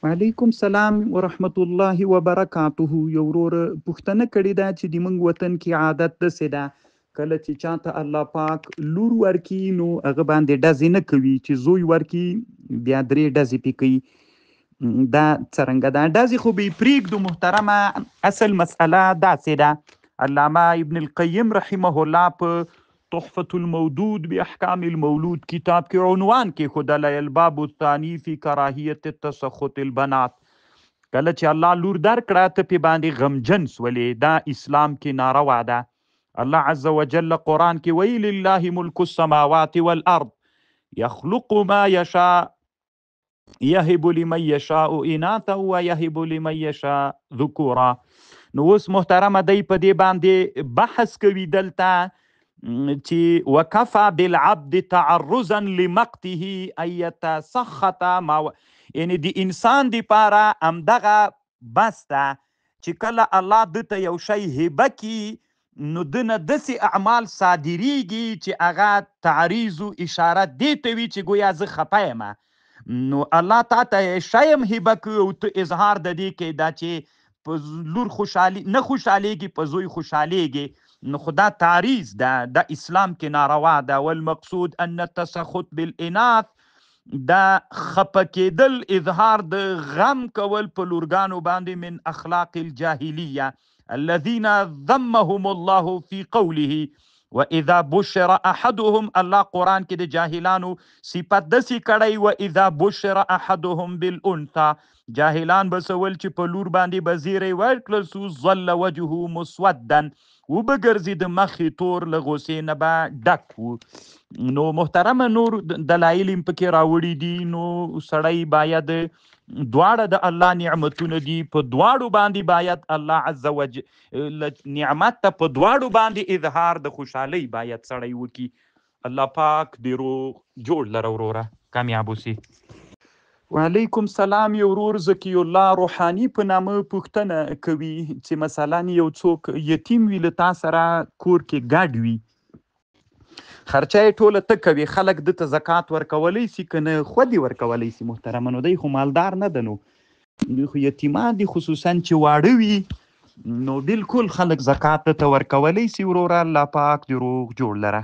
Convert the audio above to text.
وعلیکم سلام ورحمت الله وبرکاته. یو ورور پوښتنه کړې ده چې د موږ وطن کې عادت داسې ده کله چې چاته الله پاک لور ورکي نو هغه باندې ډزې نه کوي، چې زوی ورکي بیا درې ډزې پې کوي. دا څرنګه ده؟ ډزې خو به یې پرېږدو محترمه. اصل مسئله داسې ده، علامه ابن القیم رحمه الله په تحفة المودود باحکام المولود کتاب کې عنوان کې خدای الباب الثانی فی کراهیت التسخط البنات. کله چې الله لور درکړه ته پې باندې غمجن سولې، دا اسلام کې ناروا ده. الله عز وجل قرآن کې وی لله ملک السماوات والارض یخلق ما یشاء یهب لمن یشاء اناثا و یهب لمن یشاء ذکورا. نو اوس محترمه دی په دې باندې بحث کوي دلته چې وکفا بالعبد تعرضا لمقته ان يتسخط ما یعنی د انسان د پاره همدغه بس ده چې کله الله دته یو شی هبه کی نو دنه داسې اعمال صادریږي چې هغه تعریض و اشاره دې ته وي چې ګویا زه خفه یم. نو الله تا ته شی هم هبه کوي او ته اظهار د دې کې دا چې په لور خوشحالي نه خوشحالیږي، په زوی خوشحالیږي. نو خدا تعریض ده، دا اسلام کې ناروا ده. والمقصود ان التسخط بالاناث دا خپه کېدل، اظهار د غم کول په لورګانو باندې من اخلاق الجاهلیه الذين ذمهم الله في قوله واذا بشر احدهم. الله قرآن کې د جاهلانو صفت داسې کړی واذا بشر احدهم بالانثى، جاهلان به سول چې په لور باندې به زیری ورکړل سو ظل وجهه مسودا، وبګرځي د مخې تور له غوسې نه به ډک و. نو محترمه نور دلایل هم پکې راوړي دي. نو سړی باید دواړه د الله نعمتونه دي، په دواړو باندې باید الله عز وجل نعمت ته په دواړو باندې اظهار د خوشحالۍ باید سړی وکي. الله پاک دې روغ جوړ لره وروره، کامیاب اوسي. وعلیکم سلام. یو ورور زکی الله روحانی په نامه پوښتنه کوي چې مثلا یو څوک یتیم وي، له تا سره کور کې ګډ وي، خرچه یې ټوله ته کوي، خلک دته زکات ورکولی سي که نه خودي ورکولی سي محترمه؟ نو دی خو مالدار نه ده، نو دوی خو یتیمان دي، خصوصا چې واړه وي نو بالکل خلک زکات ته ورکولی سي وروره. الله پاک دې روغ جوړ لره.